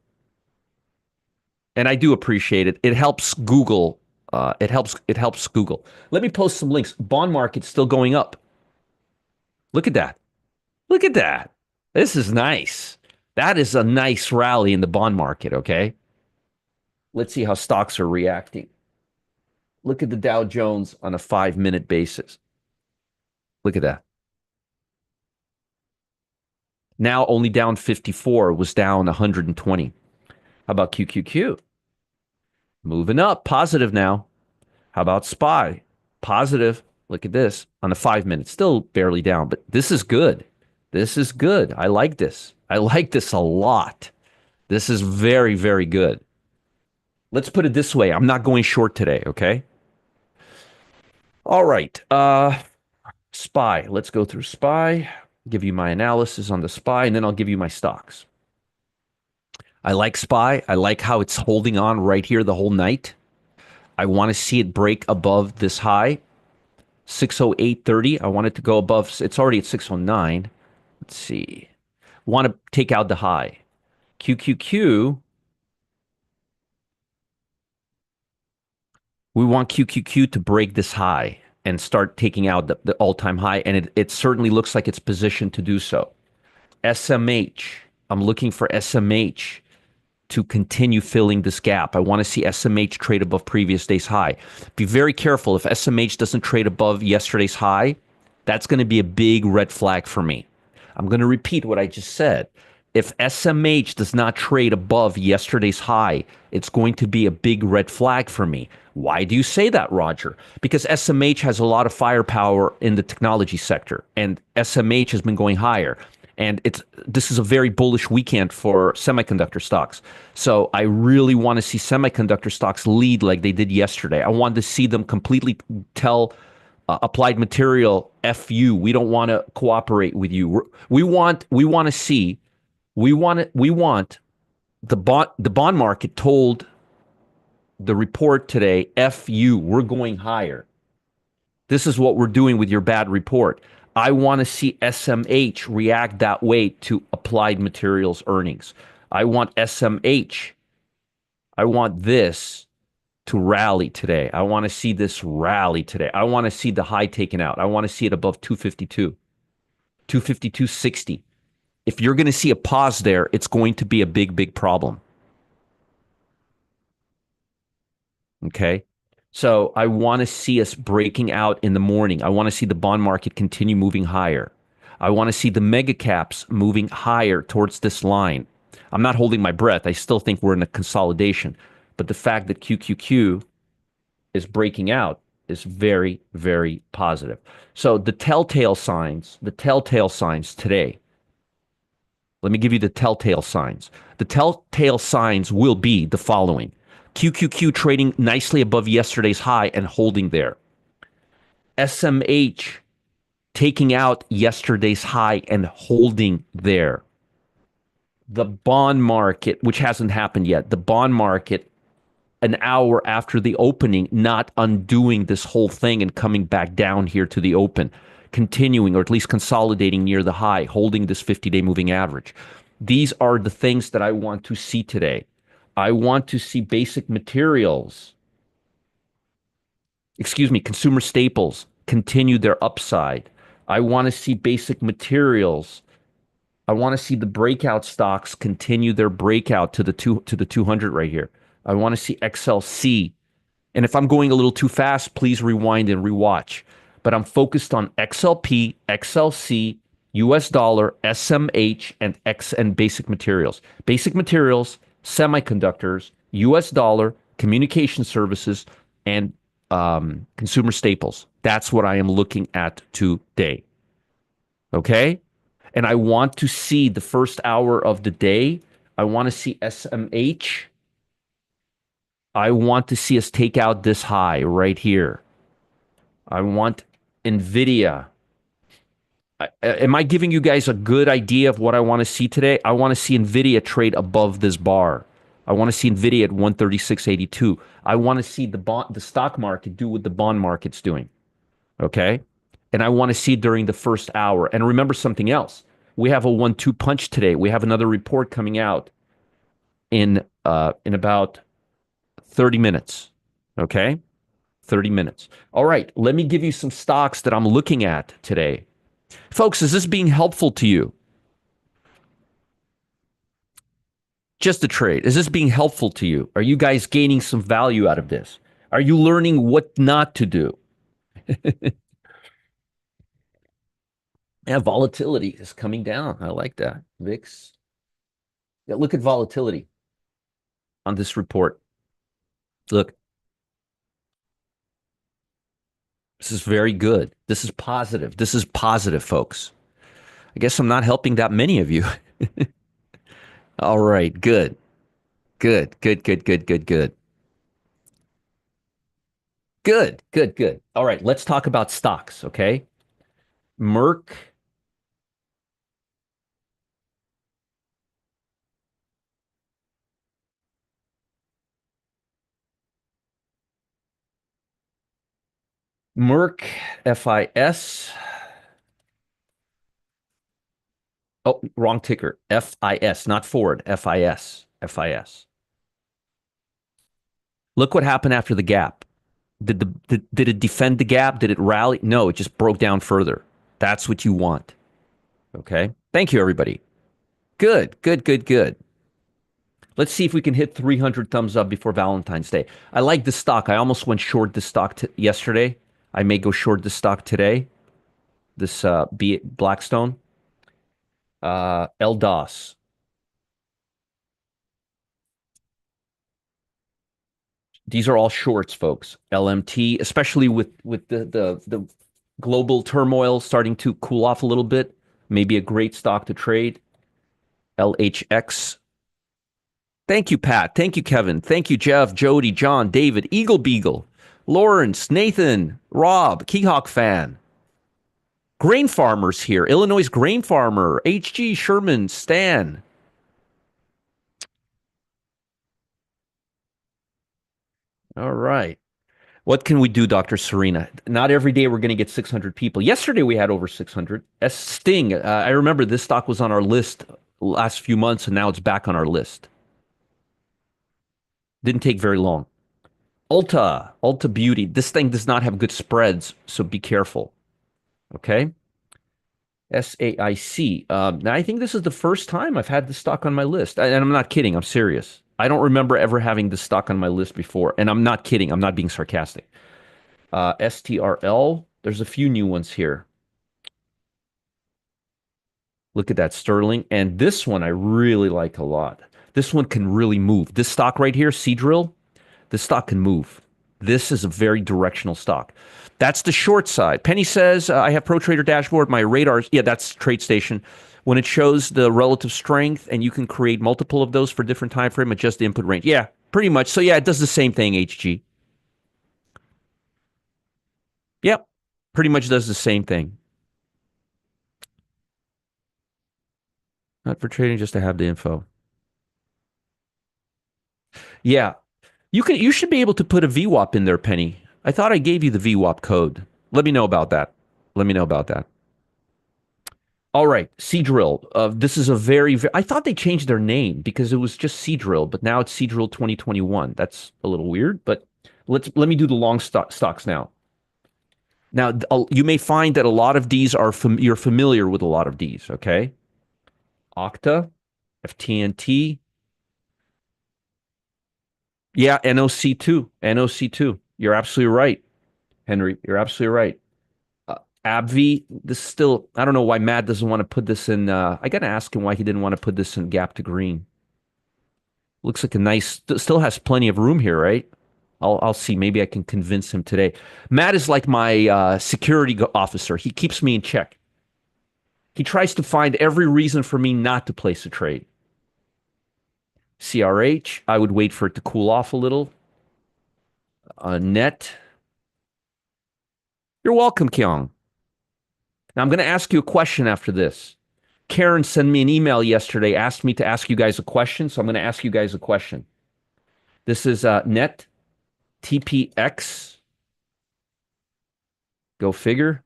And I do appreciate it. It helps Google. It helps Google. Let me post some links. Bond market's still going up. Look at that. Look at that. This is nice. That is a nice rally in the bond market, okay? Let's see how stocks are reacting. Look at the Dow Jones on a 5-minute basis. Look at that. Now only down 54, was down 120. How about QQQ? Moving up, positive now. How about SPY? Positive. Look at this on the 5-minute, still barely down, but this is good. This is good. I like this. I like this a lot. This is very, very good. Let's put it this way. I'm not going short today, okay? All right. SPY. Let's go through SPY. Give you my analysis on the SPY, and then I'll give you my stocks. I like SPY. I like how it's holding on right here the whole night. I want to see it break above this high, 608.30. I want it to go above. It's already at 609. Let's see. Want to take out the high. QQQ. We want QQQ to break this high and start taking out the all-time high, and it certainly looks like it's positioned to do so. SMH. I'm looking for SMH to continue filling this gap. I want to see SMH trade above previous day's high. Be very careful. If SMH doesn't trade above yesterday's high, that's going to be a big red flag for me. I'm going to repeat what I just said. If SMH does not trade above yesterday's high, it's going to be a big red flag for me. Why do you say that, Roger? Because SMH has a lot of firepower in the technology sector, and SMH has been going higher. And this is a very bullish weekend for semiconductor stocks. So I really want to see semiconductor stocks lead like they did yesterday. I want to see them completely tell Applied Material, FU. We don't want to cooperate with you. We want to see we want the bond market told the report today, FU, we're going higher. This is what we're doing with your bad report. I want to see SMH react that way to Applied Materials earnings. I want SMH. I want this to rally today. I want to see this rally today. I want to see the high taken out. I want to see it above 252, 252.60. If you're going to see a pause there, it's going to be a big, big problem. Okay. So I want to see us breaking out in the morning. I want to see the bond market continue moving higher. I want to see the mega caps moving higher towards this line. I'm not holding my breath. I still think we're in a consolidation. But the fact that QQQ is breaking out is very, very positive. So the telltale signs today, let me give you the telltale signs. The telltale signs will be the following. QQQ trading nicely above yesterday's high and holding there. SMH taking out yesterday's high and holding there. The bond market, which hasn't happened yet, the bond market an hour after the opening, not undoing this whole thing and coming back down here to the open, continuing or at least consolidating near the high, holding this 50-day moving average. These are the things that I want to see today. I want to see basic materials, consumer staples continue their upside. I want to see basic materials. I want to see the breakout stocks continue their breakout to the 200 right here. I want to see XLC. And if I'm going a little too fast, please rewind and rewatch. But I'm focused on XLP, XLC, US dollar, SMH, and basic materials. Basic materials, semiconductors, US dollar, communication services, and consumer staples. That's what I am looking at today. Okay? And I want to see the first hour of the day. I want to see SMH. I want to see us take out this high right here. I want NVIDIA. Am I giving you guys a good idea of what I want to see today? I want to see NVIDIA trade above this bar. I want to see NVIDIA at 136.82. I want to see the stock market do what the bond market's doing. Okay? And I want to see during the first hour. And remember something else. We have a 1-2 punch today. We have another report coming out in about 30 minutes. Okay? 30 minutes. All right. Let me give you some stocks that I'm looking at today. Folks, is this being helpful to you? Just a trade. Is this being helpful to you? Are you guys gaining some value out of this? Are you learning what not to do? Yeah, volatility is coming down. I like that. VIX. Yeah, look at volatility on this report. Look. This is very good. This is positive. This is positive, folks. I guess I'm not helping that many of you. All right, good. Good, good, good, good, good, good. Good, good, good. All right, let's talk about stocks, okay? Merck. Merck, FIS. Oh, wrong ticker. FIS, not Ford. FIS. FIS. Look what happened after the gap. Did it defend the gap? Did it rally? No, it just broke down further. That's what you want. Okay. Thank you, everybody. Good, good, good, good. Let's see if we can hit 300 thumbs up before Valentine's Day. I like this stock. I almost went short this stock yesterday. I may go short this stock today. This Blackstone. LDOS. These are all shorts, folks. LMT, especially with the global turmoil starting to cool off a little bit. Maybe a great stock to trade. LHX. Thank you, Pat. Thank you, Kevin. Thank you, Jeff, Jody, John, David, Eagle Beagle. Lawrence, Nathan, Rob, Keyhawk fan. Grain farmers here. Illinois grain farmer. HG, Sherman, Stan. All right. What can we do, Dr. Serena? Not every day we're going to get 600 people. Yesterday we had over 600. Sting, I remember this stock was on our list last few months, and now it's back on our list. Didn't take very long. Ulta Beauty. This thing does not have good spreads, so be careful. Okay. SAIC. Now, I think this is the first time I've had this stock on my list. And I'm not kidding. I'm serious. I don't remember ever having this stock on my list before. And I'm not kidding. I'm not being sarcastic. STRL. There's a few new ones here. Look at that, Sterling. And this one I really like a lot. This one can really move. This stock right here, Seadrill, this stock can move. This is a very directional stock. That's the short side. Penny says, I have Pro Trader dashboard. My radars, yeah, that's TradeStation. When it shows the relative strength and you can create multiple of those for different time frame, adjust the input range. Yeah, pretty much. So yeah, it does the same thing, HG. Yep, pretty much does the same thing. Not for trading, just to have the info. Yeah, you should be able to put a VWAP in there, Penny. I thought I gave you the VWAP code. Let me know about that. Let me know about that. All right, Seadrill. This is a I thought they changed their name because it was just Seadrill, but now it's Seadrill 2021. That's a little weird, but let me do the long stocks now. Now, you may find that a lot of these are you're familiar with a lot of these, okay? Okta, FTNT. Yeah, NOC2. NOC2. You're absolutely right, Henry. You're absolutely right. AbbVie, this still, I don't know why Matt doesn't want to put this in. I got to ask him why he didn't want to put this in gap to green. Looks like a nice, still has plenty of room here, right? I'll see. Maybe I can convince him today. Matt is like my security officer. He keeps me in check. He tries to find every reason for me not to place a trade. CRH, I would wait for it to cool off a little. Net. You're welcome, Kyung. Now, I'm going to ask you a question after this. Karen sent me an email yesterday, asked me to ask you guys a question, so I'm going to ask you guys a question. This is Net, TPX. Go figure.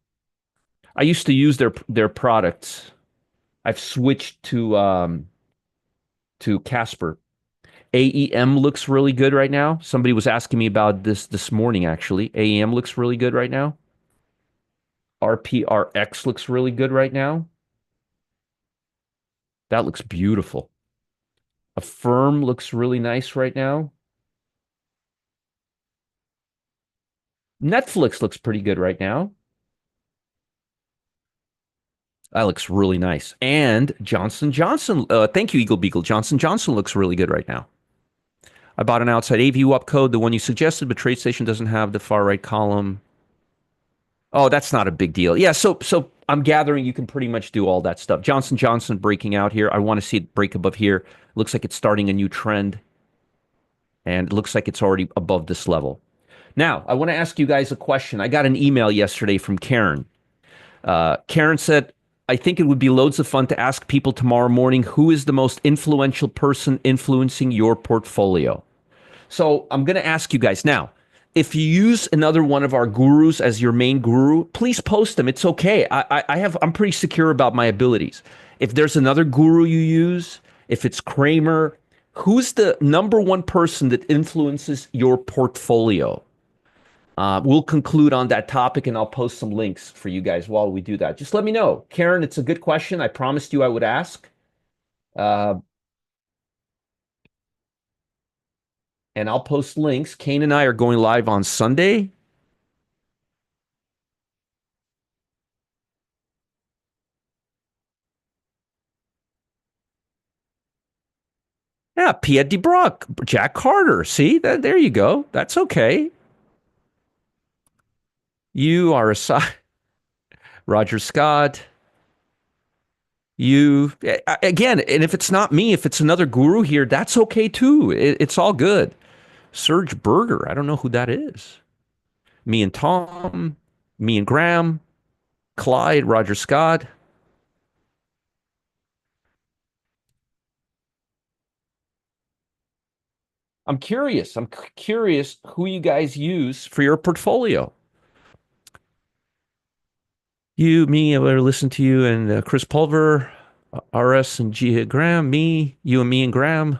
I used to use their products. I've switched to Casper. AEM looks really good right now. Somebody was asking me about this morning, actually. AEM looks really good right now. RPRX looks really good right now. That looks beautiful. Affirm looks really nice right now. Netflix looks pretty good right now. That looks really nice. And Johnson Johnson, thank you, Eagle Beagle. Johnson Johnson looks really good right now. I bought an outside AVWAP code, the one you suggested, but TradeStation doesn't have the far right column. Oh, that's not a big deal. Yeah, so I'm gathering you can pretty much do all that stuff. Johnson Johnson breaking out here. I want to see it break above here. Looks like it's starting a new trend. And it looks like it's already above this level. Now, I want to ask you guys a question. I got an email yesterday from Karen. Karen said, I think it would be loads of fun to ask people tomorrow morning who is the most influential person influencing your portfolio. So I'm going to ask you guys now, if you use another one of our gurus as your main guru, please post them. It's okay. I'm pretty secure about my abilities. If there's another guru you use, if it's Kramer, who's the number one person that influences your portfolio? We'll conclude on that topic and I'll post some links for you guys while we do that. Just let me know. Karen, it's a good question. I promised you I would ask. And I'll post links. Kane and I are going live on Sunday. Yeah, Piet de Brock, Jack Carter. See, there you go. That's okay. You are a Roger Scott. You again, and if it's not me, if it's another guru here, that's okay too. It's all good. Serge Berger, I don't know who that is. Me and Tom, me and Graham, Clyde, Roger Scott. I'm curious. Curious who you guys use for your portfolio. You, me, I better listen to you and Chris Pulver, RS and G Graham, me, you and me and Graham,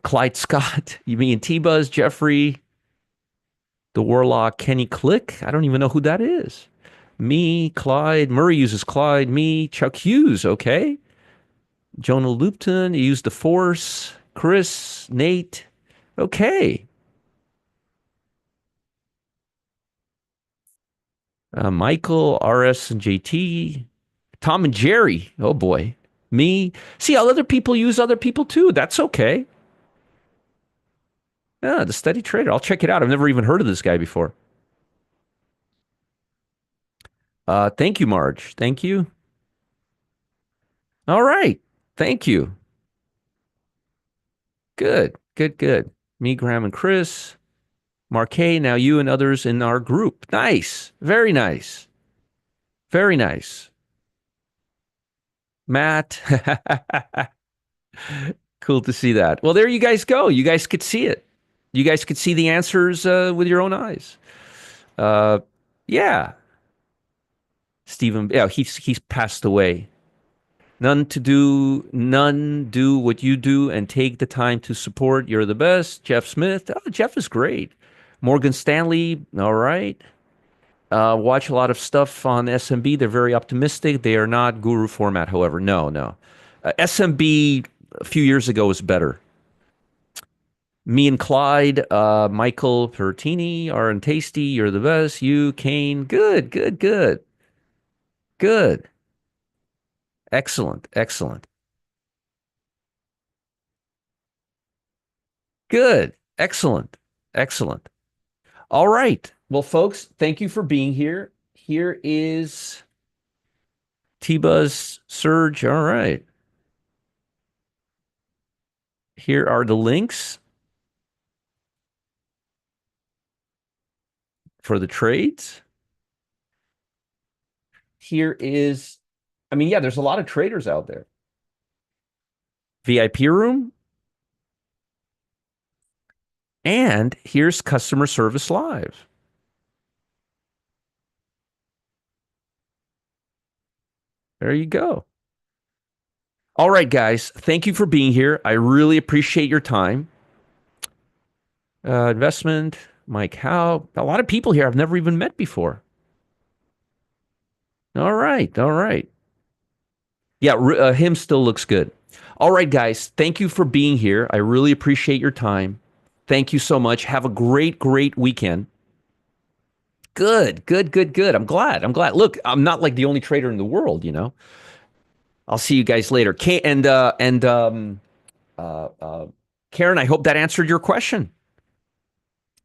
Clyde Scott, you, me and T-Buzz, Jeffrey, the Warlock, Kenny Click. I don't even know who that is. Me, Clyde, Murray uses Clyde, me, Chuck Hughes, okay. Jonah Lupton, you used the Force, Chris, Nate, okay. Michael, RS and JT, Tom and Jerry. Oh boy. Me. See how other people use other people too. That's okay. Yeah, the Steady Trader. I'll check it out. I've never even heard of this guy before. Thank you, Marge. Thank you. All right. Thank you. Good. Good, good. Me, Graham, and Chris. Marquet, now you and others in our group. Nice. Very nice. Very nice. Matt. Cool to see that. Well, there you guys go. You guys could see it. You guys could see the answers with your own eyes. Uh, yeah, Stephen. Yeah, he's passed away. None do what you do and take the time to support. You're the best. Jeff Smith. Oh, Jeff is great. Morgan Stanley. All right. Watch a lot of stuff on SMB. They're very optimistic. They are not guru format, however. No, no. SMB a few years ago was better. Me and Clyde, Michael Pertini, Aaron Tasty, you're the best. You, Kane, good, good, good, good. Excellent, excellent. Good, excellent, excellent. All right. Well, folks, thank you for being here. Here is T-Buzz Surge. All right. Here are the links for the trades. Here is, I mean, yeah, there's a lot of traders out there. VIP room. And here's customer service live. There you go. All right, guys. Thank you for being here. I really appreciate your time. Investment, Mike Howe. A lot of people here I've never even met before. All right. All right. Yeah, him still looks good. All right, guys. Thank you for being here. I really appreciate your time. Thank you so much. Have a great, great weekend. Good, good, good, good. I'm glad. I'm glad. Look, I'm not like the only trader in the world, you know. I'll see you guys later. Uh, uh, Karen, I hope that answered your question.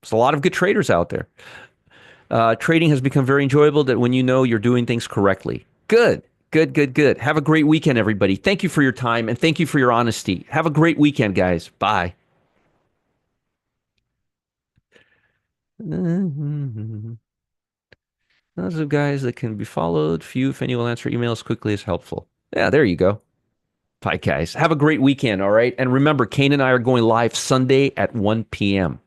There's a lot of good traders out there. Trading has become very enjoyable that when you know you're doing things correctly. Good, good, good, good. Have a great weekend, everybody. Thank you for your time and thank you for your honesty. Have a great weekend, guys. Bye. Those are guys that can be followed. Few, if any, will answer emails quickly as helpful. Yeah, there you go. Bye, guys. Have a great weekend, all right? And remember, Kane and I are going live Sunday at 1 p.m.